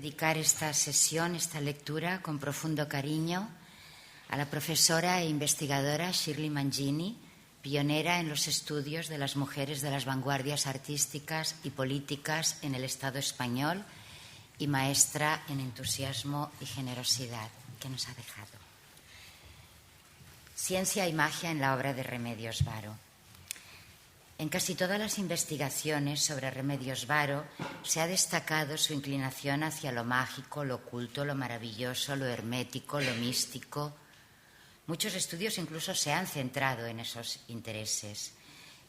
dedicar esta sesión, esta lectura, con profundo cariño a la profesora e investigadora Shirley Mangini, pionera en los estudios de las mujeres de las vanguardias artísticas y políticas en el Estado español y maestra en entusiasmo y generosidad, que nos ha dejado. Ciencia y magia en la obra de Remedios Varo. En casi todas las investigaciones sobre Remedios Varo se ha destacado su inclinación hacia lo mágico, lo oculto, lo maravilloso, lo hermético, lo místico. Muchos estudios incluso se han centrado en esos intereses.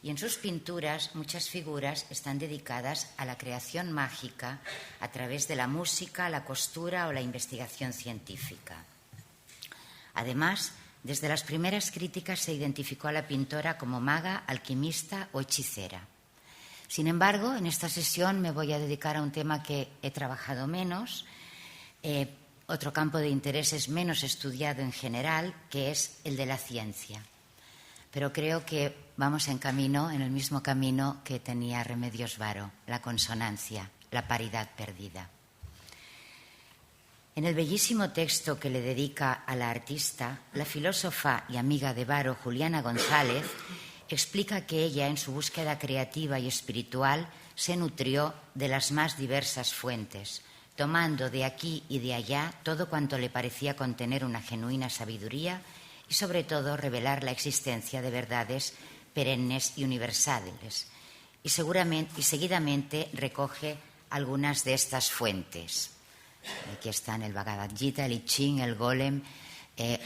Y en sus pinturas muchas figuras están dedicadas a la creación mágica a través de la música, la costura o la investigación científica. Además, desde las primeras críticas se identificó a la pintora como maga, alquimista o hechicera. Sin embargo, en esta sesión me voy a dedicar a un tema que he trabajado menos, otro campo de intereses menos estudiado en general, que es el de la ciencia. Pero creo que vamos en el mismo camino que tenía Remedios Varo, la consonancia, la paridad perdida. En el bellísimo texto que le dedica a la artista, la filósofa y amiga de Varo, Juliana González, explica que ella, en su búsqueda creativa y espiritual, se nutrió de las más diversas fuentes, tomando de aquí y de allá todo cuanto le parecía contener una genuina sabiduría y, sobre todo, revelar la existencia de verdades perennes y universales. Y seguidamente recoge algunas de estas fuentes. Aquí están el Bhagavad Gita, el I Ching, el Golem,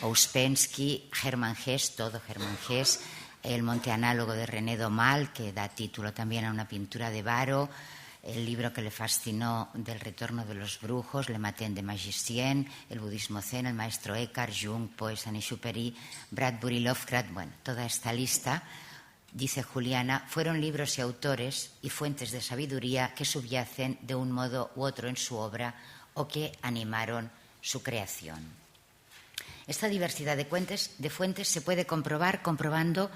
Ouspensky, Hermann Hesse, todo Hermann Hesse, el Monte Análogo de René Daumal, que da título también a una pintura de Varo, el libro que le fascinó del Retorno de los Brujos, Le Matin de Magicien, el budismo zen, el maestro Eckhart, Jung, Poe, Saint-Exupéry, Bradbury, Lovecraft. Bueno, toda esta lista, dice Juliana, fueron libros y autores y fuentes de sabiduría que subyacen de un modo u otro en su obra o que animaron su creación. Esta diversidad de fuentes se puede comprobar considerando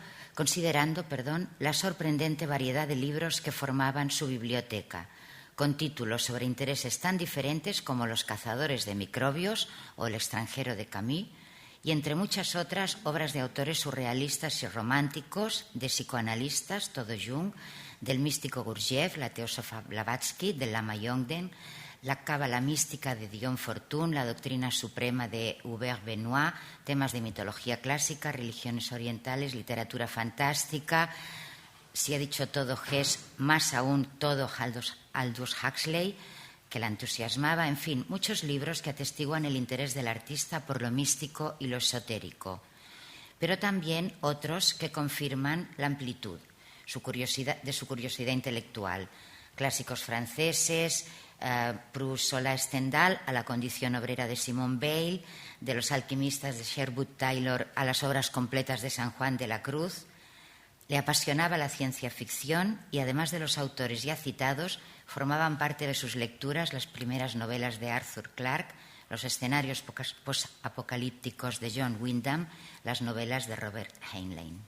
la sorprendente variedad de libros que formaban su biblioteca, con títulos sobre intereses tan diferentes como Los cazadores de microbios o El extranjero de Camus, y entre muchas otras obras de autores surrealistas y románticos, de psicoanalistas, todo Jung, del místico Gurdjieff, la teósofa Blavatsky, del Lama Yongden, la cábala mística de Dion Fortune, la doctrina suprema de Hubert Benoit, temas de mitología clásica, religiones orientales, literatura fantástica. Si ha dicho todo Hesse, más aún todo Aldous Huxley, que la entusiasmaba. En fin, muchos libros que atestiguan el interés del artista por lo místico y lo esotérico. Pero también otros que confirman la amplitud de su curiosidad intelectual. Clásicos franceses, Proust, Zola, Stendhal, a la condición obrera de Simone Weil, de los alquimistas de Sherwood Taylor a las obras completas de San Juan de la Cruz. Le apasionaba la ciencia ficción y, además de los autores ya citados, formaban parte de sus lecturas las primeras novelas de Arthur Clarke, los escenarios posapocalípticos de John Wyndham, las novelas de Robert Heinlein.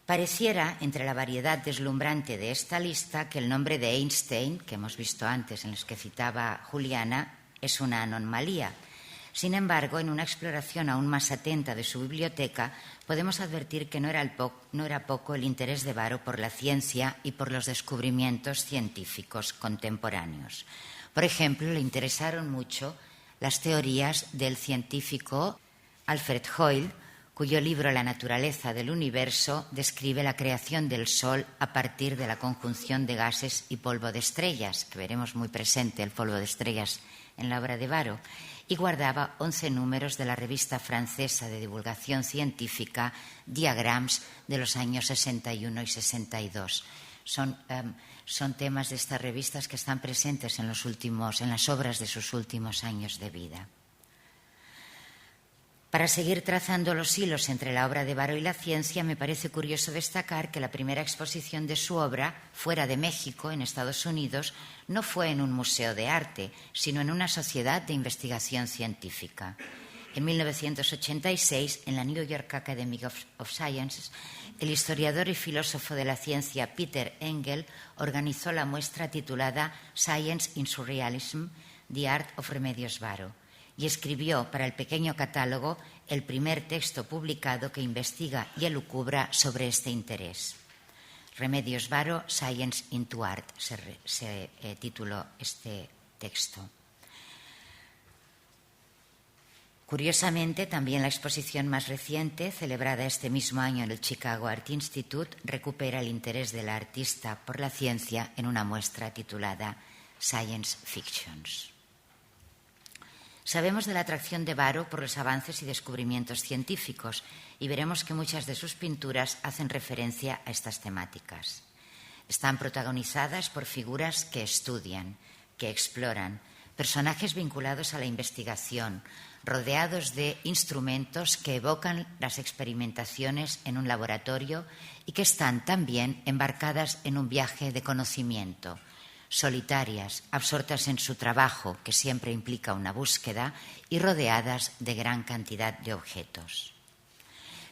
Pareciera, entre la variedad deslumbrante de esta lista, que el nombre de Einstein, que hemos visto antes en los que citaba Juliana, es una anomalía. Sin embargo, en una exploración aún más atenta de su biblioteca, podemos advertir que no era poco el interés de Varo por la ciencia y por los descubrimientos científicos contemporáneos. Por ejemplo, le interesaron mucho las teorías del científico Alfred Hoyle, cuyo libro La naturaleza del universo describe la creación del Sol a partir de la conjunción de gases y polvo de estrellas, que veremos muy presente el polvo de estrellas en la obra de Varo, y guardaba 11 números de la revista francesa de divulgación científica Diagrams de los años 61 y 62. Son temas de estas revistas que están presentes en las obras de sus últimos años de vida. Para seguir trazando los hilos entre la obra de Varo y la ciencia, me parece curioso destacar que la primera exposición de su obra, fuera de México, en Estados Unidos, no fue en un museo de arte, sino en una sociedad de investigación científica. En 1986, en la New York Academy of Sciences, el historiador y filósofo de la ciencia Peter Engel organizó la muestra titulada Science in Surrealism, The Art of Remedios Varo, y escribió para el pequeño catálogo el primer texto publicado que investiga y elucubra sobre este interés. Remedios Varo, Science into Art, se tituló este texto. Curiosamente, también la exposición más reciente, celebrada este mismo año en el Chicago Art Institute, recupera el interés de la artista por la ciencia en una muestra titulada Science Fictions. Sabemos de la atracción de Varo por los avances y descubrimientos científicos y veremos que muchas de sus pinturas hacen referencia a estas temáticas. Están protagonizadas por figuras que estudian, que exploran, personajes vinculados a la investigación, rodeados de instrumentos que evocan las experimentaciones en un laboratorio y que están también embarcadas en un viaje de conocimiento, solitarias, absortas en su trabajo, que siempre implica una búsqueda, y rodeadas de gran cantidad de objetos.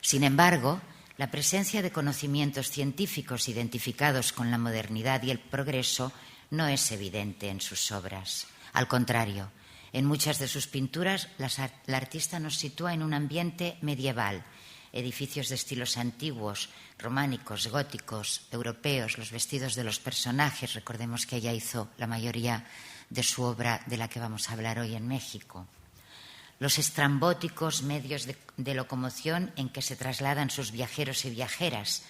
Sin embargo, la presencia de conocimientos científicos identificados con la modernidad y el progreso no es evidente en sus obras. Al contrario, en muchas de sus pinturas, la artista nos sitúa en un ambiente medieval, edificios de estilos antiguos, románicos, góticos, europeos, los vestidos de los personajes. Recordemos que ella hizo la mayoría de su obra de la que vamos a hablar hoy en México. Los estrambóticos medios de locomoción en que se trasladan sus viajeros y viajeras,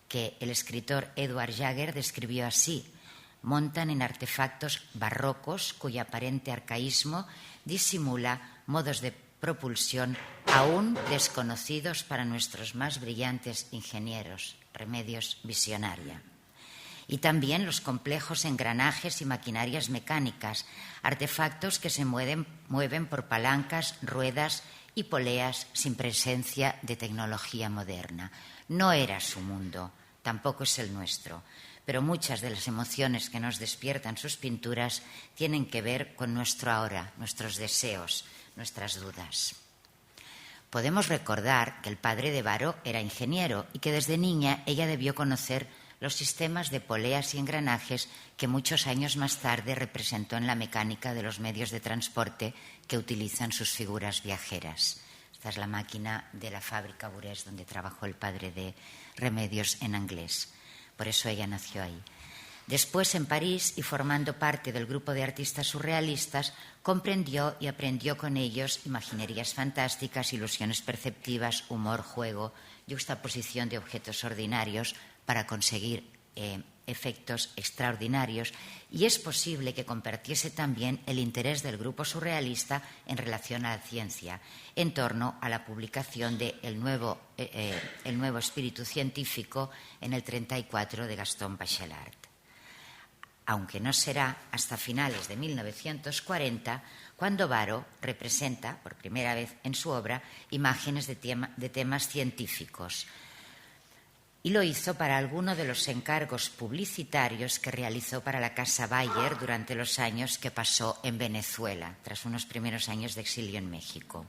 que el escritor Edward Jagger describió así: montan en artefactos barrocos cuyo aparente arcaísmo disimula modos de propulsión aún desconocidos para nuestros más brillantes ingenieros. Remedios, visionaria. Y también los complejos engranajes y maquinarias mecánicas, artefactos que se mueven por palancas, ruedas y poleas sin presencia de tecnología moderna. No era su mundo, tampoco es el nuestro, pero muchas de las emociones que nos despiertan sus pinturas tienen que ver con nuestro ahora, nuestros deseos, nuestras dudas. Podemos recordar que el padre de Varo era ingeniero y que desde niña ella debió conocer los sistemas de poleas y engranajes que muchos años más tarde representó en la mecánica de los medios de transporte que utilizan sus figuras viajeras. Esta es la máquina de la fábrica Burés donde trabajó el padre de Remedios en Anglés. Por eso ella nació ahí. Después, en París, y formando parte del grupo de artistas surrealistas, comprendió y aprendió con ellos imaginerías fantásticas, ilusiones perceptivas, humor, juego, yuxtaposición de objetos ordinarios para conseguir efectos extraordinarios, y es posible que compartiese también el interés del grupo surrealista en relación a la ciencia, en torno a la publicación de El nuevo espíritu científico en el 34 de Gaston Bachelard. Aunque no será hasta finales de 1940 cuando Varo representa, por primera vez en su obra, imágenes de temas científicos. Y lo hizo para alguno de los encargos publicitarios que realizó para la Casa Bayer durante los años que pasó en Venezuela, tras unos primeros años de exilio en México.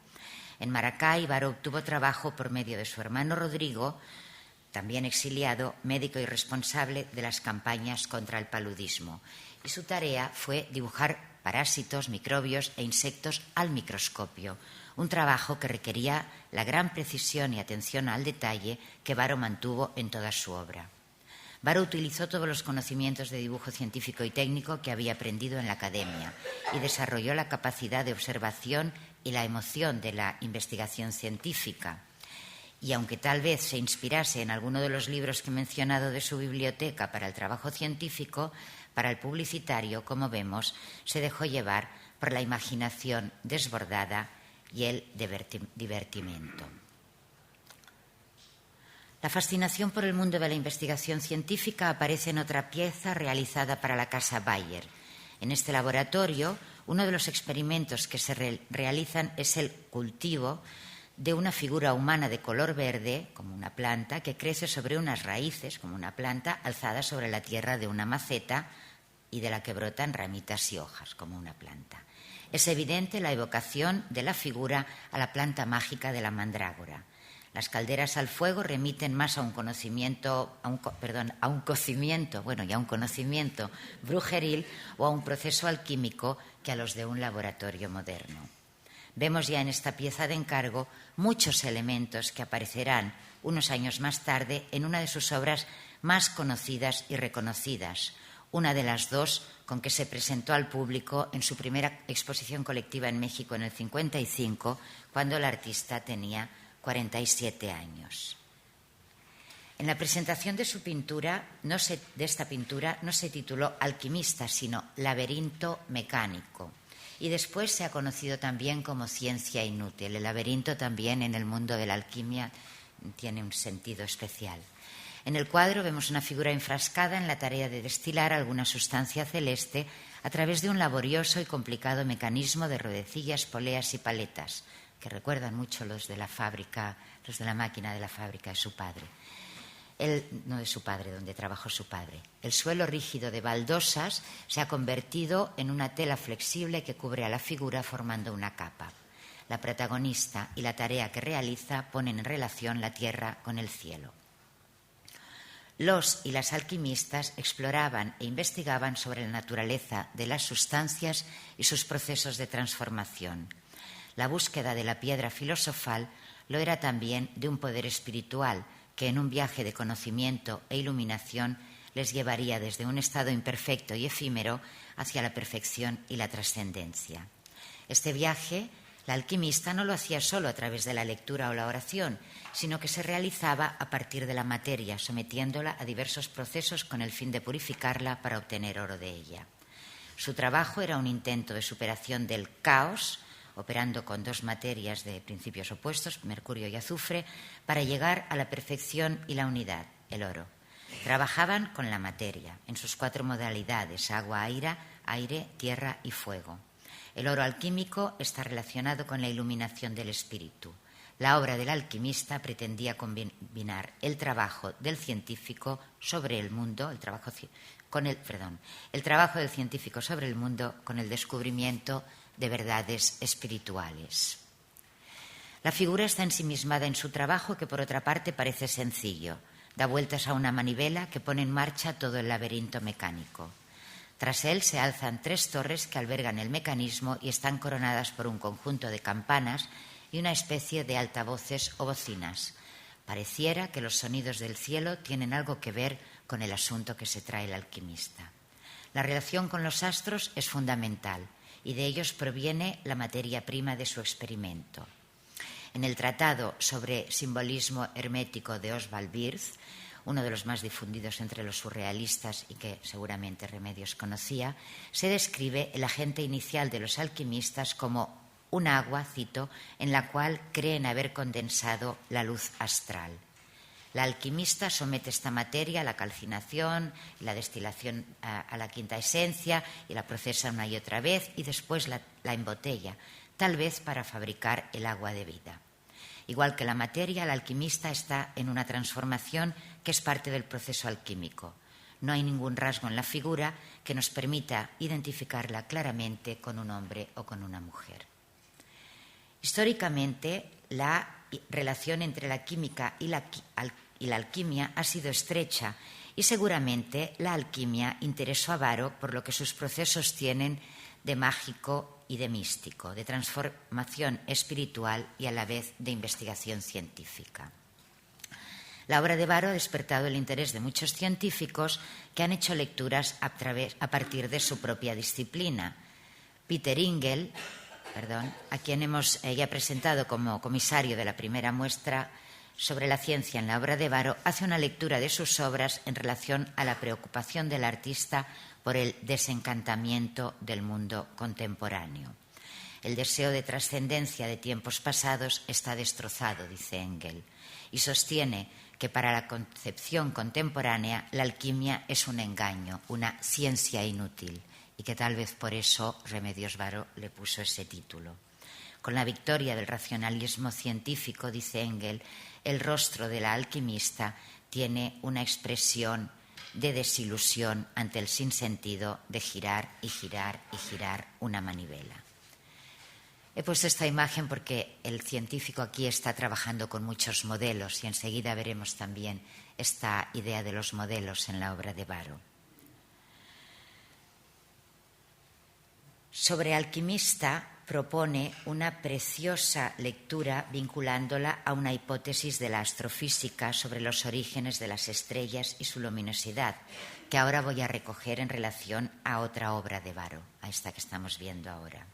En Maracay, Varo obtuvo trabajo por medio de su hermano Rodrigo, también exiliado, médico y responsable de las campañas contra el paludismo. Y su tarea fue dibujar parásitos, microbios e insectos al microscopio, un trabajo que requería la gran precisión y atención al detalle que Varo mantuvo en toda su obra. Varo utilizó todos los conocimientos de dibujo científico y técnico que había aprendido en la academia y desarrolló la capacidad de observación y la emoción de la investigación científica. Y aunque tal vez se inspirase en alguno de los libros que he mencionado de su biblioteca para el trabajo científico, para el publicitario, como vemos, se dejó llevar por la imaginación desbordada y el divertimento. La fascinación por el mundo de la investigación científica aparece en otra pieza realizada para la Casa Bayer. En este laboratorio, uno de los experimentos que se realizan es el cultivo de una figura humana de color verde, como una planta, que crece sobre unas raíces, como una planta, alzada sobre la tierra de una maceta y de la que brotan ramitas y hojas, como una planta. Es evidente la evocación de la figura a la planta mágica de la mandrágora. Las calderas al fuego remiten más a un conocimiento brujeril o a un proceso alquímico que a los de un laboratorio moderno. Vemos ya en esta pieza de encargo muchos elementos que aparecerán unos años más tarde en una de sus obras más conocidas y reconocidas, una de las dos con que se presentó al público en su primera exposición colectiva en México en el 55, cuando el artista tenía 47 años. En la presentación de esta pintura no se tituló Alquimista, sino Laberinto mecánico. Y después se ha conocido también como Ciencia inútil. El laberinto también en el mundo de la alquimia tiene un sentido especial. En el cuadro vemos una figura enfrascada en la tarea de destilar alguna sustancia celeste a través de un laborioso y complicado mecanismo de ruedecillas, poleas y paletas, que recuerdan mucho los de la máquina de la fábrica de su padre. No de su padre, donde trabajó su padre. El suelo rígido de baldosas se ha convertido en una tela flexible que cubre a la figura formando una capa. La protagonista y la tarea que realiza ponen en relación la tierra con el cielo. Los y las alquimistas exploraban e investigaban sobre la naturaleza de las sustancias y sus procesos de transformación. La búsqueda de la piedra filosofal lo era también de un poder espiritual que en un viaje de conocimiento e iluminación les llevaría desde un estado imperfecto y efímero hacia la perfección y la trascendencia. Este viaje, la alquimista no lo hacía solo a través de la lectura o la oración, sino que se realizaba a partir de la materia, sometiéndola a diversos procesos con el fin de purificarla para obtener oro de ella. Su trabajo era un intento de superación del caos, operando con dos materias de principios opuestos, mercurio y azufre, para llegar a la perfección y la unidad, el oro. Trabajaban con la materia, en sus 4 modalidades: agua, aire, tierra y fuego. El oro alquímico está relacionado con la iluminación del espíritu. La obra del alquimista pretendía combinar el trabajo del científico sobre el mundo, el trabajo del científico sobre el mundo con el descubrimiento de verdades espirituales. La figura está ensimismada en su trabajo, que por otra parte parece sencillo. Da vueltas a una manivela que pone en marcha todo el laberinto mecánico. Tras él se alzan 3 torres que albergan el mecanismo y están coronadas por un conjunto de campanas y una especie de altavoces o bocinas. Pareciera que los sonidos del cielo tienen algo que ver con el asunto que se trae el alquimista. La relación con los astros es fundamental, y de ellos proviene la materia prima de su experimento. En el tratado sobre simbolismo hermético de Oswald Wirth, uno de los más difundidos entre los surrealistas y que seguramente Remedios conocía, se describe el agente inicial de los alquimistas como un agua, cito, en la cual creen haber condensado la luz astral. La alquimista somete esta materia a la calcinación, la destilación a la quinta esencia y la procesa una y otra vez y después la embotella, tal vez para fabricar el agua de vida. Igual que la materia, el alquimista está en una transformación que es parte del proceso alquímico. No hay ningún rasgo en la figura que nos permita identificarla claramente con un hombre o con una mujer. Históricamente, la relación entre la química y la alquimia ha sido estrecha y seguramente la alquimia interesó a Varo por lo que sus procesos tienen de mágico y de místico, de transformación espiritual y a la vez de investigación científica. La obra de Varo ha despertado el interés de muchos científicos que han hecho lecturas a partir de su propia disciplina. Peter Engel, a quien hemos ya presentado como comisario de la primera muestra sobre la ciencia en la obra de Varo, hace una lectura de sus obras en relación a la preocupación del artista por el desencantamiento del mundo contemporáneo. El deseo de trascendencia de tiempos pasados está destrozado, dice Engel, y sostiene que para la concepción contemporánea la alquimia es un engaño, una ciencia inútil, y que tal vez por eso Remedios Varo le puso ese título. Con la victoria del racionalismo científico, dice Engel, el rostro de la alquimista tiene una expresión de desilusión ante el sinsentido de girar y girar y girar una manivela. He puesto esta imagen porque el científico aquí está trabajando con muchos modelos y enseguida veremos también esta idea de los modelos en la obra de Baró. Sobre Alquimista propone una preciosa lectura vinculándola a una hipótesis de la astrofísica sobre los orígenes de las estrellas y su luminosidad, que ahora voy a recoger en relación a otra obra de Baró, a esta que estamos viendo ahora.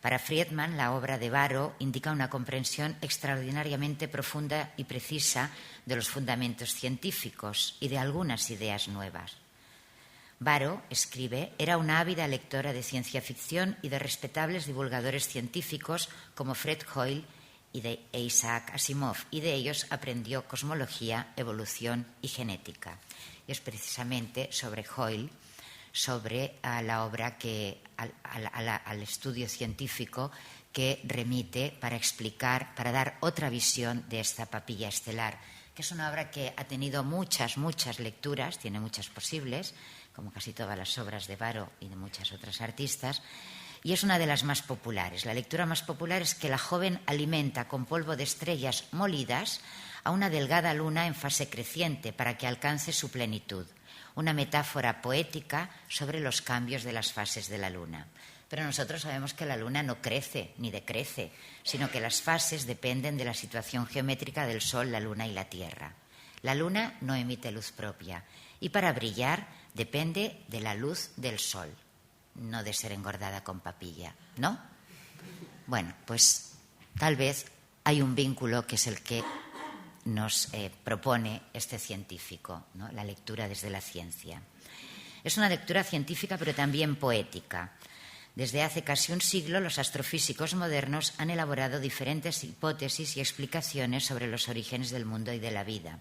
Para Friedman, la obra de Baró indica una comprensión extraordinariamente profunda y precisa de los fundamentos científicos y de algunas ideas nuevas. Baró, escribe, era una ávida lectora de ciencia ficción y de respetables divulgadores científicos como Fred Hoyle e Isaac Asimov, y de ellos aprendió cosmología, evolución y genética. Y es precisamente sobre Hoyle, sobre la obra al estudio científico que remite para explicar, para dar otra visión de esta papilla estelar, que es una obra que ha tenido muchas lecturas, tiene muchas posibles, como casi todas las obras de Baró y de muchas otras artistas, y es una de las más populares. La lectura más popular es que la joven alimenta con polvo de estrellas molidas a una delgada luna en fase creciente para que alcance su plenitud, una metáfora poética sobre los cambios de las fases de la luna. Pero nosotros sabemos que la luna no crece ni decrece, sino que las fases dependen de la situación geométrica del Sol, la luna y la Tierra. La luna no emite luz propia y para brillar depende de la luz del Sol, no de ser engordada con papilla, ¿no? Bueno, pues tal vez hay un vínculo que es el que nos propone este científico, ¿no? La lectura desde la ciencia. Es una lectura científica pero también poética. Desde hace casi un siglo, los astrofísicos modernos han elaborado diferentes hipótesis y explicaciones sobre los orígenes del mundo y de la vida.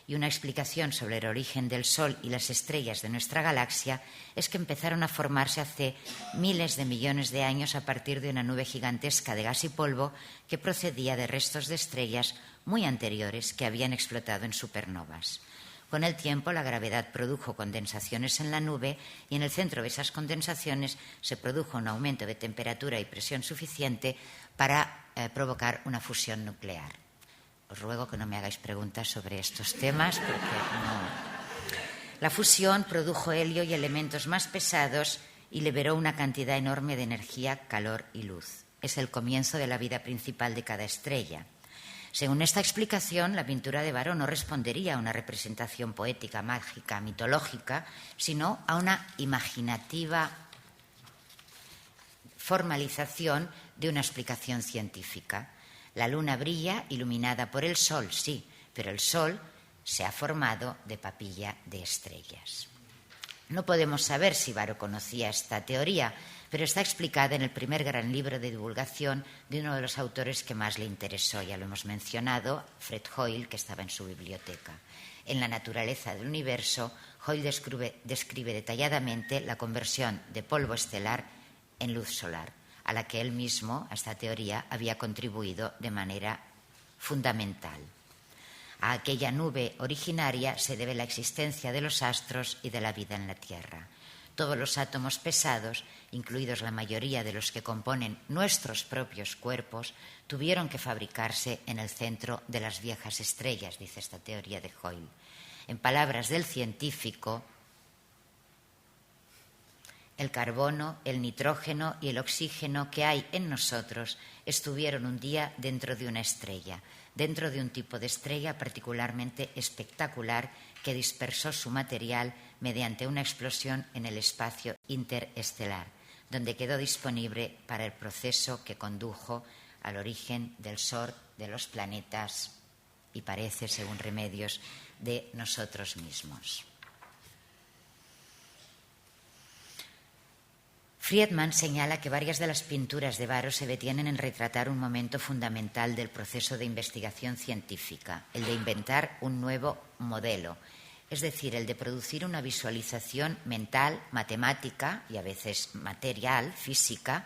Y una explicación sobre el origen del Sol y las estrellas de nuestra galaxia es que empezaron a formarse hace miles de millones de años a partir de una nube gigantesca de gas y polvo que procedía de restos de estrellas muy anteriores que habían explotado en supernovas. Con el tiempo, la gravedad produjo condensaciones en la nube y en el centro de esas condensaciones se produjo un aumento de temperatura y presión suficiente para provocar una fusión nuclear. Os ruego que no me hagáis preguntas sobre estos temas porque no. La fusión produjo helio y elementos más pesados y liberó una cantidad enorme de energía, calor y luz. Es el comienzo de la vida principal de cada estrella. Según esta explicación, la pintura de Baró no respondería a una representación poética, mágica, mitológica, sino a una imaginativa formalización de una explicación científica. La luna brilla iluminada por el Sol, sí, pero el Sol se ha formado de papilla de estrellas. No podemos saber si Baró conocía esta teoría, pero está explicada en el primer gran libro de divulgación de uno de los autores que más le interesó. Ya lo hemos mencionado, Fred Hoyle, que estaba en su biblioteca. En La naturaleza del universo, Hoyle describe detalladamente la conversión de polvo estelar en luz solar, a la que él mismo, a esta teoría, había contribuido de manera fundamental. A aquella nube originaria se debe la existencia de los astros y de la vida en la Tierra. Todos los átomos pesados, incluidos la mayoría de los que componen nuestros propios cuerpos, tuvieron que fabricarse en el centro de las viejas estrellas, dice esta teoría de Hoyle. En palabras del científico, el carbono, el nitrógeno y el oxígeno que hay en nosotros estuvieron un día dentro de una estrella, dentro de un tipo de estrella particularmente espectacular que dispersó su material mediante una explosión en el espacio interestelar, donde quedó disponible para el proceso que condujo al origen del Sol, de los planetas y parece, según Remedios, de nosotros mismos. Friedman señala que varias de las pinturas de Baró se detienen en retratar un momento fundamental del proceso de investigación científica, el de inventar un nuevo modelo, es decir, el de producir una visualización mental, matemática y a veces material, física,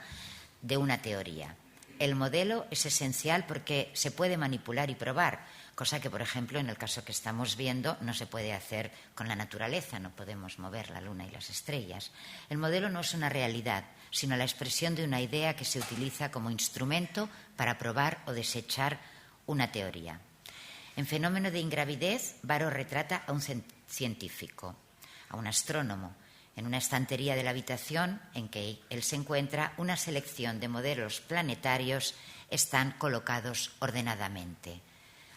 de una teoría. El modelo es esencial porque se puede manipular y probar, cosa que, por ejemplo, en el caso que estamos viendo, no se puede hacer con la naturaleza, no podemos mover la luna y las estrellas. El modelo no es una realidad, sino la expresión de una idea que se utiliza como instrumento para probar o desechar una teoría. En Fenómeno de ingravidez, Baró retrata a un científico, a un astrónomo. En una estantería de la habitación en que él se encuentra, una selección de modelos planetarios están colocados ordenadamente.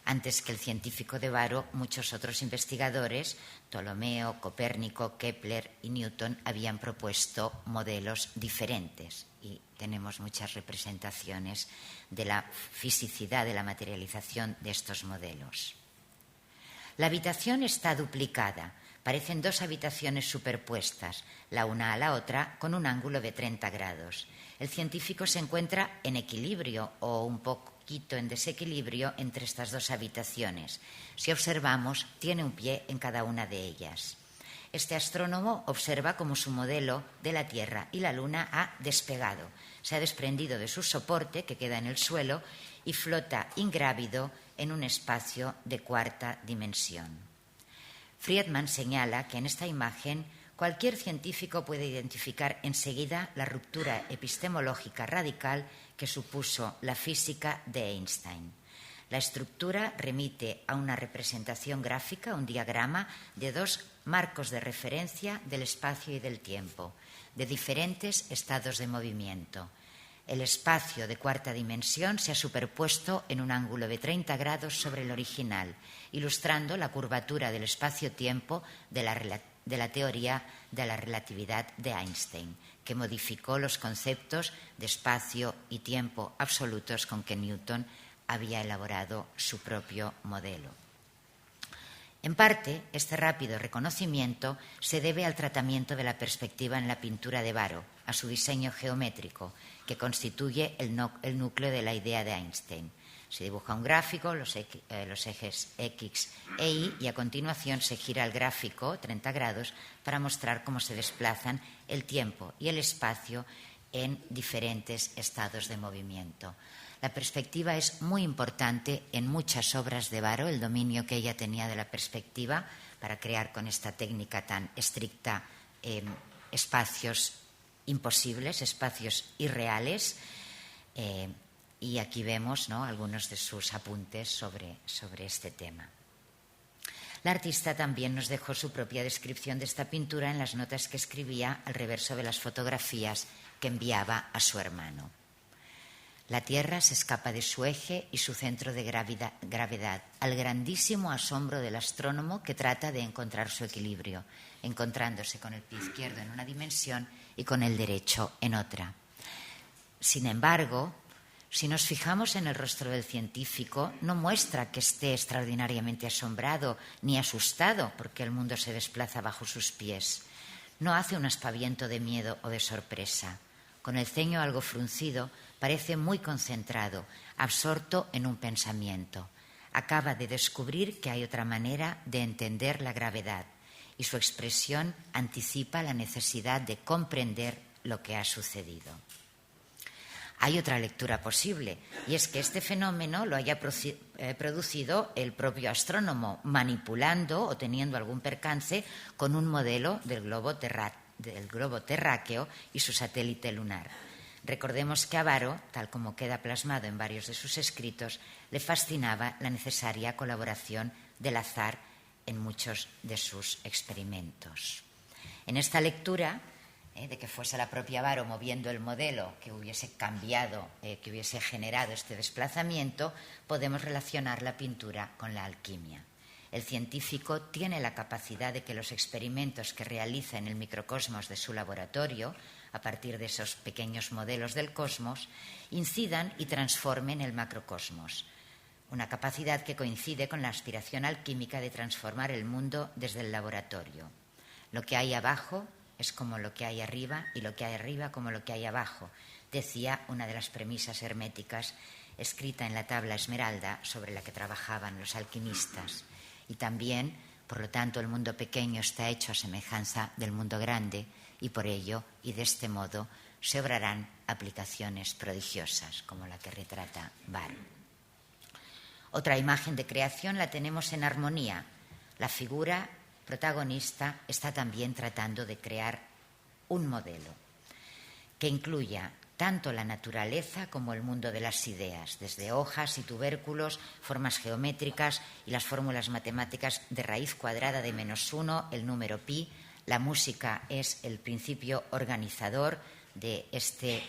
Antes que el científico de Baró, muchos otros investigadores, Ptolomeo, Copérnico, Kepler y Newton, habían propuesto modelos diferentes. Y tenemos muchas representaciones de la fisicidad, de la materialización de estos modelos. La habitación está duplicada. Parecen dos habitaciones superpuestas, la una a la otra, con un ángulo de 30 grados. El científico se encuentra en equilibrio o un poquito en desequilibrio entre estas dos habitaciones. Si observamos, tiene un pie en cada una de ellas. Este astrónomo observa cómo su modelo de la Tierra y la Luna ha despegado. Se ha desprendido de su soporte, que queda en el suelo, y flota ingrávido en un espacio de cuarta dimensión. Friedman señala que en esta imagen cualquier científico puede identificar enseguida la ruptura epistemológica radical que supuso la física de Einstein. La estructura remite a una representación gráfica, un diagrama de dos marcos de referencia del espacio y del tiempo, de diferentes estados de movimiento. El espacio de cuarta dimensión se ha superpuesto en un ángulo de 30 grados sobre el original, ilustrando la curvatura del espacio-tiempo de la teoría de la relatividad de Einstein, que modificó los conceptos de espacio y tiempo absolutos con que Newton había elaborado su propio modelo. En parte, este rápido reconocimiento se debe al tratamiento de la perspectiva en la pintura de Baró, a su diseño geométrico, que constituye el núcleo de la idea de Einstein. Se dibuja un gráfico, los ejes X e Y, y a continuación se gira el gráfico 30 grados para mostrar cómo se desplazan el tiempo y el espacio en diferentes estados de movimiento. La perspectiva es muy importante en muchas obras de Baró, el dominio que ella tenía de la perspectiva para crear con esta técnica tan estricta espacios imposibles, espacios irreales, y aquí vemos, ¿no?, algunos de sus apuntes sobre este tema. La artista también nos dejó su propia descripción de esta pintura en las notas que escribía al reverso de las fotografías que enviaba a su hermano. La Tierra se escapa de su eje y su centro de gravedad, al grandísimo asombro del astrónomo que trata de encontrar su equilibrio, encontrándose con el pie izquierdo en una dimensión y con el derecho en otra. Sin embargo, si nos fijamos en el rostro del científico, no muestra que esté extraordinariamente asombrado ni asustado porque el mundo se desplaza bajo sus pies. No hace un aspaviento de miedo o de sorpresa. Con el ceño algo fruncido, parece muy concentrado, absorto en un pensamiento. Acaba de descubrir que hay otra manera de entender la gravedad y su expresión anticipa la necesidad de comprender lo que ha sucedido. Hay otra lectura posible, y es que este fenómeno lo haya producido el propio astrónomo, manipulando o teniendo algún percance con un modelo del globo terráqueo y su satélite lunar. Recordemos que a Baró, tal como queda plasmado en varios de sus escritos, le fascinaba la necesaria colaboración del azar en muchos de sus experimentos. En esta lectura, de que fuese la propia Baró moviendo el modelo que hubiese cambiado, que hubiese generado este desplazamiento, podemos relacionar la pintura con la alquimia. El científico tiene la capacidad de que los experimentos que realiza en el microcosmos de su laboratorio, a partir de esos pequeños modelos del cosmos, incidan y transformen el macrocosmos. Una capacidad que coincide con la aspiración alquímica de transformar el mundo desde el laboratorio. Lo que hay abajo es como lo que hay arriba y lo que hay arriba como lo que hay abajo, decía una de las premisas herméticas escrita en la tabla esmeralda sobre la que trabajaban los alquimistas. Y también, por lo tanto, el mundo pequeño está hecho a semejanza del mundo grande y por ello, y de este modo, se obrarán aplicaciones prodigiosas como la que retrata Baró. Otra imagen de creación la tenemos en armonía. La figura protagonista está también tratando de crear un modelo que incluya tanto la naturaleza como el mundo de las ideas, desde hojas y tubérculos, formas geométricas y las fórmulas matemáticas de raíz cuadrada de -1, el número pi. La música es el principio organizador de este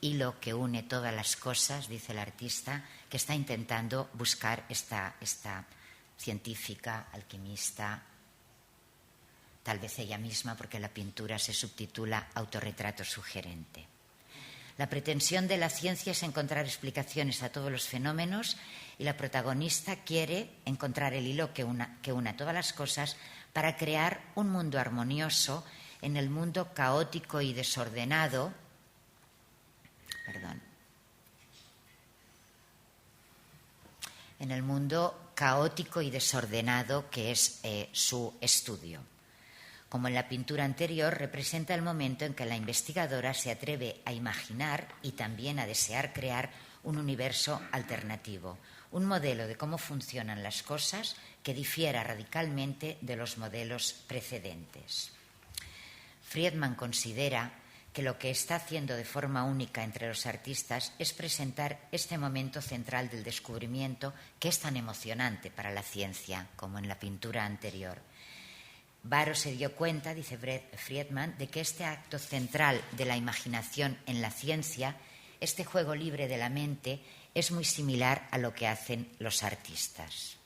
hilo que une todas las cosas, dice el artista, que está intentando buscar esta científica, alquimista, tal vez ella misma, porque la pintura se subtitula Autorretrato sugerente. La pretensión de la ciencia es encontrar explicaciones a todos los fenómenos y la protagonista quiere encontrar el hilo que una todas las cosas para crear un mundo armonioso en el mundo caótico y desordenado. En el mundo caótico y desordenado que es su estudio. Como en la pintura anterior, representa el momento en que la investigadora se atreve a imaginar y también a desear crear un universo alternativo, un modelo de cómo funcionan las cosas que difiera radicalmente de los modelos precedentes. Friedman considera que lo que está haciendo de forma única entre los artistas es presentar este momento central del descubrimiento que es tan emocionante para la ciencia como en la pintura anterior. Barrow se dio cuenta, dice Friedman, de que este acto central de la imaginación en la ciencia, este juego libre de la mente, es muy similar a lo que hacen los artistas.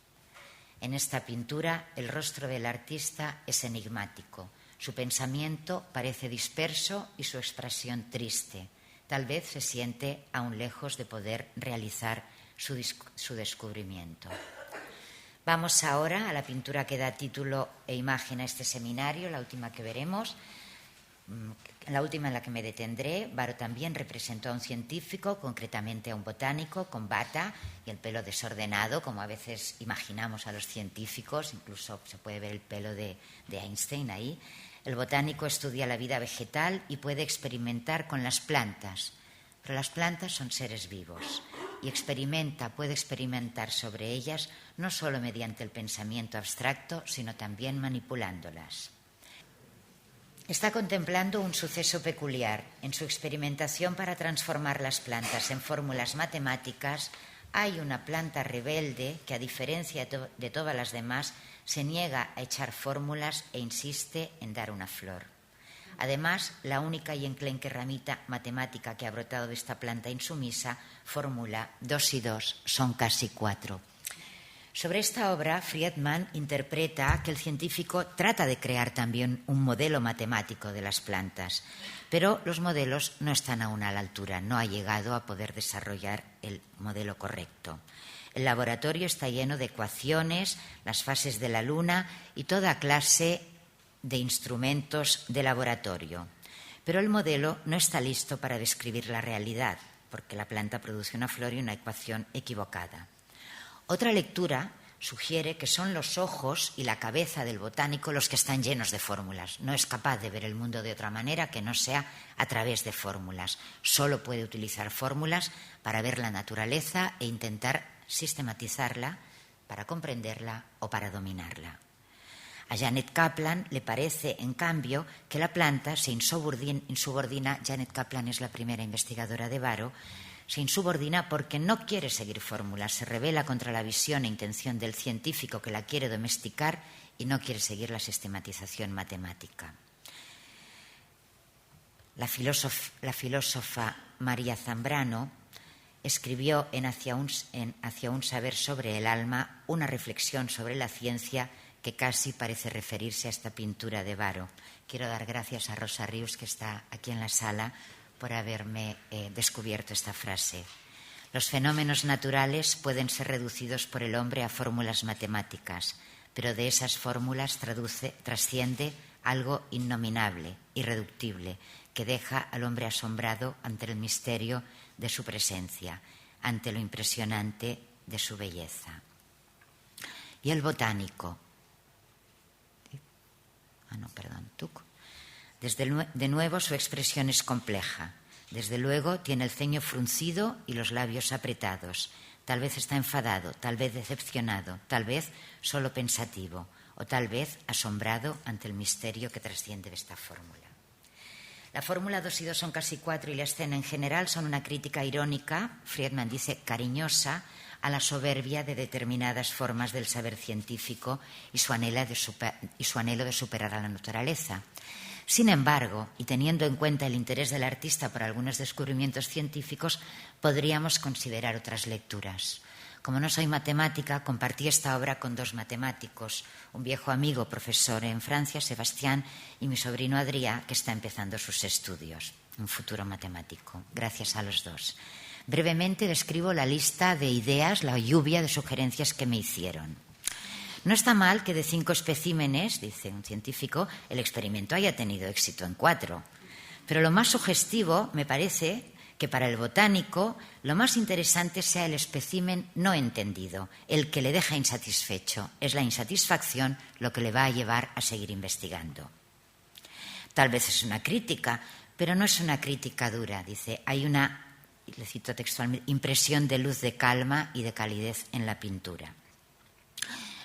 En esta pintura, el rostro del artista es enigmático. Su pensamiento parece disperso y su expresión triste. Tal vez se siente aún lejos de poder realizar su descubrimiento. Vamos ahora a la pintura que da título e imagen a este seminario, la última que veremos, la última en la que me detendré. Barrow también representó a un científico, concretamente a un botánico, con bata y el pelo desordenado, como a veces imaginamos a los científicos, incluso se puede ver el pelo de Einstein ahí. El botánico estudia la vida vegetal y puede experimentar con las plantas, pero las plantas son seres vivos y puede experimentar sobre ellas no solo mediante el pensamiento abstracto, sino también manipulándolas. Está contemplando un suceso peculiar. En su experimentación para transformar las plantas en fórmulas matemáticas, hay una planta rebelde que, a diferencia de todas las demás, se niega a echar fórmulas e insiste en dar una flor. Además, la única y enclenque ramita matemática que ha brotado de esta planta insumisa formula 2 y 2 son casi 4. Sobre esta obra, Friedman interpreta que el científico trata de crear también un modelo matemático de las plantas, pero los modelos no están aún a la altura, no ha llegado a poder desarrollar el modelo correcto. El laboratorio está lleno de ecuaciones, las fases de la luna y toda clase de instrumentos de laboratorio. Pero el modelo no está listo para describir la realidad, porque la planta produce una flor y una ecuación equivocada. Otra lectura sugiere que son los ojos y la cabeza del botánico los que están llenos de fórmulas. No es capaz de ver el mundo de otra manera que no sea a través de fórmulas. Solo puede utilizar fórmulas para ver la naturaleza e intentar sistematizarla para comprenderla o para dominarla. A Janet Kaplan le parece, en cambio, que la planta se insubordina. Janet Kaplan es la primera investigadora de Barrow. Se insubordina porque no quiere seguir fórmulas, se rebela contra la visión e intención del científico que la quiere domesticar y no quiere seguir la sistematización matemática. La filósofa María Zambrano escribió en Hacia un saber sobre el alma una reflexión sobre la ciencia que casi parece referirse a esta pintura de Barrow. Quiero dar gracias a Rosa Rius, que está aquí en la sala, por haberme descubierto esta frase. Los fenómenos naturales pueden ser reducidos por el hombre a fórmulas matemáticas, pero de esas fórmulas trasciende algo innominable, irreductible, que deja al hombre asombrado ante el misterio de su presencia, ante lo impresionante de su belleza. Y el botánico. De nuevo, su expresión es compleja. Desde luego, tiene el ceño fruncido y los labios apretados. tal vez está enfadado, tal vez decepcionado, tal vez solo pensativo o tal vez asombrado ante el misterio que trasciende de esta fórmula. La fórmula 2 y 2 son casi 4 y la escena en general son una crítica irónica, Friedman dice cariñosa, a la soberbia de determinadas formas del saber científico y su anhelo de superar a la naturaleza. Sin embargo, y teniendo en cuenta el interés del artista por algunos descubrimientos científicos, podríamos considerar otras lecturas. Como no soy matemática, compartí esta obra con 2 matemáticos, un viejo amigo profesor en Francia, Sebastián, y mi sobrino Adrià, que está empezando sus estudios, un futuro matemático. Gracias a los 2. Brevemente describo la lista de ideas, la lluvia de sugerencias que me hicieron. No está mal que de 5 especímenes, dice un científico, el experimento haya tenido éxito en 4. Pero lo más sugestivo me parece que para el botánico lo más interesante sea el espécimen no entendido, el que le deja insatisfecho. Es la insatisfacción lo que le va a llevar a seguir investigando. Tal vez es una crítica, pero no es una crítica dura. Dice, hay una, le cito textualmente, impresión de luz, de calma y de calidez en la pintura.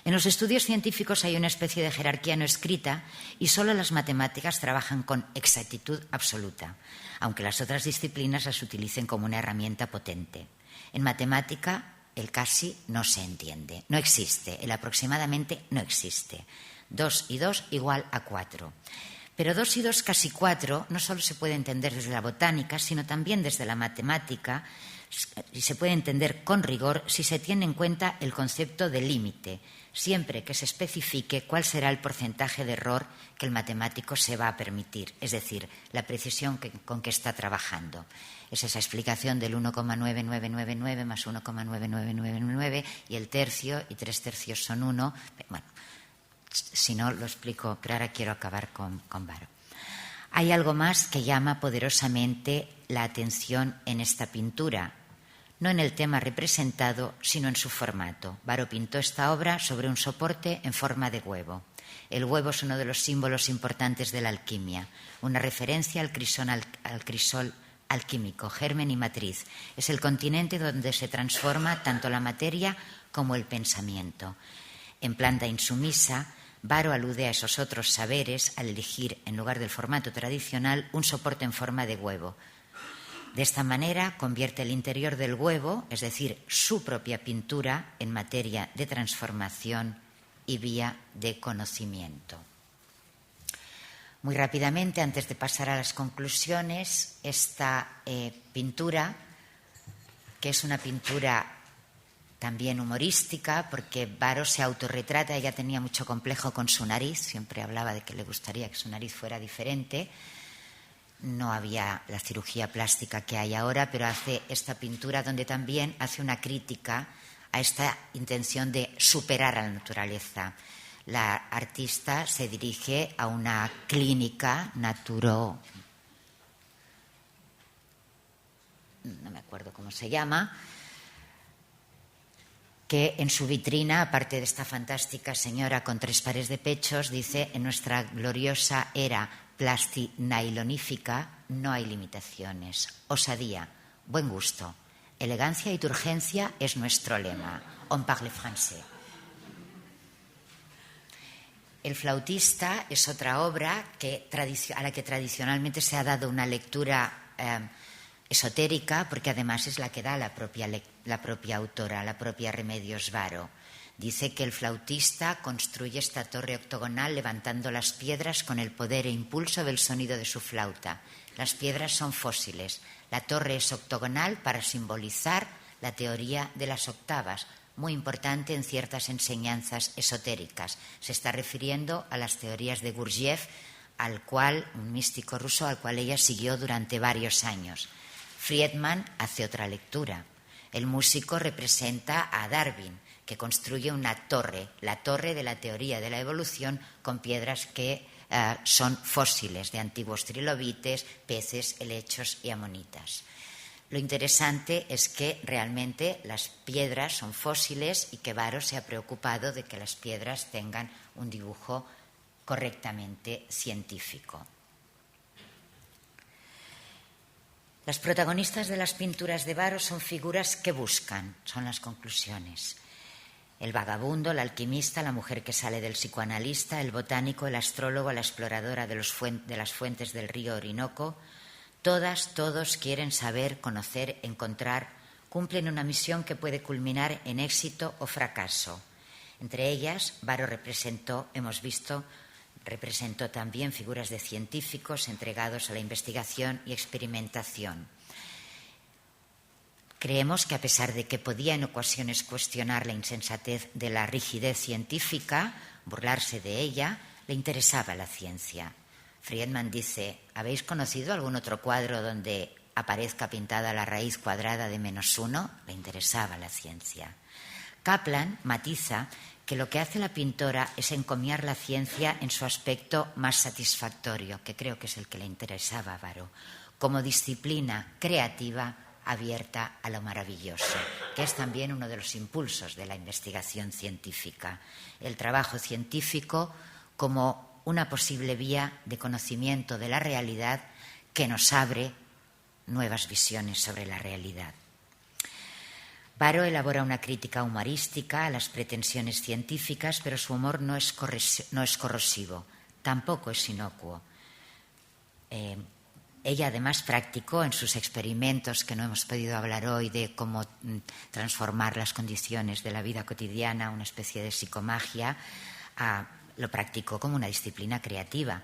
En los estudios científicos hay una especie de jerarquía no escrita y solo las matemáticas trabajan con exactitud absoluta, aunque las otras disciplinas las utilicen como una herramienta potente. En matemática, el casi no se entiende, no existe, el aproximadamente no existe. 2 y 2 igual a 4. Pero 2 y 2 casi 4 no solo se puede entender desde la botánica, sino también desde la matemática, y se puede entender con rigor si se tiene en cuenta el concepto de límite, siempre que se especifique cuál será el porcentaje de error que el matemático se va a permitir, es decir, la precisión con que está trabajando. Es esa explicación del 1,9999 más 1,9999 y el tercio y 3 tercios son 1. Bueno, si no lo explico, pero ahora quiero acabar con Varo. Hay algo más que llama poderosamente la atención en esta pintura, no en el tema representado, sino en su formato. Varo pintó esta obra sobre un soporte en forma de huevo. El huevo es uno de los símbolos importantes de la alquimia, una referencia al crisol alquímico, germen y matriz. Es el continente donde se transforma tanto la materia como el pensamiento. En planta insumisa, Varo alude a esos otros saberes al elegir, en lugar del formato tradicional, un soporte en forma de huevo. De esta manera convierte el interior del huevo, es decir, su propia pintura, en materia de transformación y vía de conocimiento. Muy rápidamente, antes de pasar a las conclusiones, esta pintura, que es una pintura también humorística, porque Varo se autorretrata, ella tenía mucho complejo con su nariz, siempre hablaba de que le gustaría que su nariz fuera diferente. No había la cirugía plástica que hay ahora, pero hace esta pintura donde también hace una crítica a esta intención de superar a la naturaleza. La artista se dirige a una clínica no me acuerdo cómo se llama, que en su vitrina, aparte de esta fantástica señora con 3 pares de pechos, dice: en nuestra gloriosa era plastinailonífica no hay limitaciones. Osadía, buen gusto, elegancia y turgencia es nuestro lema. On parle français. El flautista es otra obra a la que tradicionalmente se ha dado una lectura esotérica, porque además es la que da la propia autora, la propia Remedios Varo. Dice que el flautista construye esta torre octogonal levantando las piedras con el poder e impulso del sonido de su flauta. Las piedras son fósiles. La torre es octogonal para simbolizar la teoría de las octavas, muy importante en ciertas enseñanzas esotéricas. Se está refiriendo a las teorías de Gurdjieff, un místico ruso al cual ella siguió durante varios años. Friedman hace otra lectura. El músico representa a Darwin, que construye una torre, la torre de la teoría de la evolución, con piedras que son fósiles de antiguos trilobites, peces, helechos y amonitas. Lo interesante es que realmente las piedras son fósiles y que Varo se ha preocupado de que las piedras tengan un dibujo correctamente científico. Las protagonistas de las pinturas de Varo son figuras que buscan, son las conclusiones. El vagabundo, el alquimista, la mujer que sale del psicoanalista, el botánico, el astrólogo, la exploradora de las fuentes del río Orinoco, todos quieren saber, conocer, encontrar, cumplen una misión que puede culminar en éxito o fracaso. Entre ellas, Varo representó también figuras de científicos entregados a la investigación y experimentación. Creemos que a pesar de que podía en ocasiones cuestionar la insensatez de la rigidez científica, burlarse de ella, le interesaba la ciencia. Friedman dice: ¿habéis conocido algún otro cuadro donde aparezca pintada la raíz cuadrada de -1? Le interesaba la ciencia. Kaplan matiza que lo que hace la pintora es encomiar la ciencia en su aspecto más satisfactorio, que creo que es el que le interesaba a Varo, como disciplina creativa abierta a lo maravilloso, que es también uno de los impulsos de la investigación científica. El trabajo científico como una posible vía de conocimiento de la realidad que nos abre nuevas visiones sobre la realidad. Varo elabora una crítica humorística a las pretensiones científicas, pero su humor no es corrosivo, tampoco es inocuo. Ella además practicó en sus experimentos, que no hemos podido hablar hoy, de cómo transformar las condiciones de la vida cotidiana, una especie de psicomagia, lo practicó como una disciplina creativa,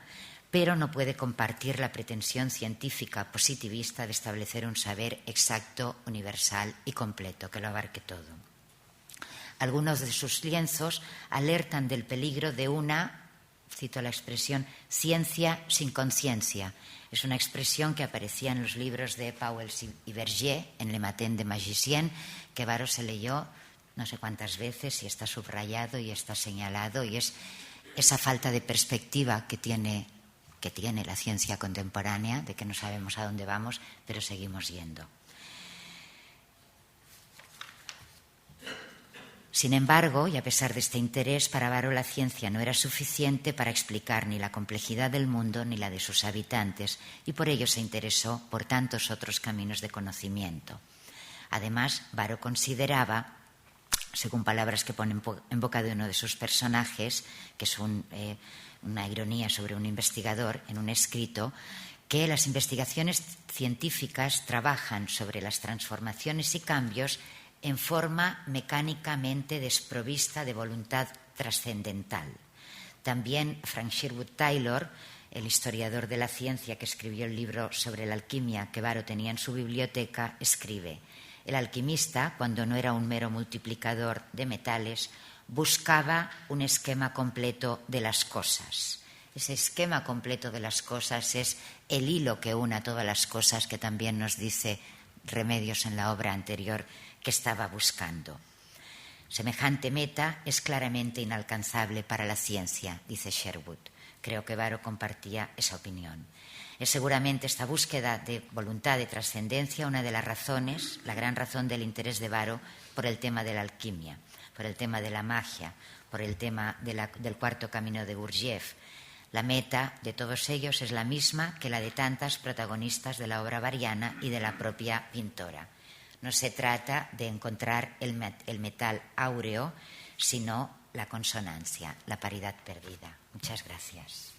pero no puede compartir la pretensión científica positivista de establecer un saber exacto, universal y completo, que lo abarque todo. Algunos de sus lienzos alertan del peligro de una, cito la expresión, ciencia sin conciencia. Es una expresión que aparecía en los libros de Pauwels y Berger, en Le Matin de Magicien, que Varo se leyó no sé cuántas veces y está subrayado y está señalado, y es esa falta de perspectiva que tiene la ciencia contemporánea, de que no sabemos a dónde vamos, pero seguimos yendo. Sin embargo, y a pesar de este interés, para Varo la ciencia no era suficiente para explicar ni la complejidad del mundo ni la de sus habitantes, y por ello se interesó por tantos otros caminos de conocimiento. Además, Varo consideraba, según palabras que pone en boca de uno de sus personajes, que es una ironía sobre un investigador en un escrito, que las investigaciones científicas trabajan sobre las transformaciones y cambios en forma mecánicamente desprovista de voluntad trascendental. También Frank Sherwood Taylor, el historiador de la ciencia que escribió el libro sobre la alquimia que Varo tenía en su biblioteca, escribe: el alquimista, cuando no era un mero multiplicador de metales, buscaba un esquema completo de las cosas. Ese esquema completo de las cosas es el hilo que une a todas las cosas, que también nos dice Remedios en la obra anterior que estaba buscando. Semejante meta es claramente inalcanzable para la ciencia, dice Sherwood. Creo que Varo compartía esa opinión. Es seguramente esta búsqueda de voluntad de trascendencia una de las razones, la gran razón del interés de Varo por el tema de la alquimia, por el tema de la magia, por el tema del cuarto camino de Gurdjieff. La meta de todos ellos es la misma que la de tantas protagonistas de la obra variana y de la propia pintora. No se trata de encontrar el metal áureo, sino la consonancia, la paridad perdida. Muchas gracias.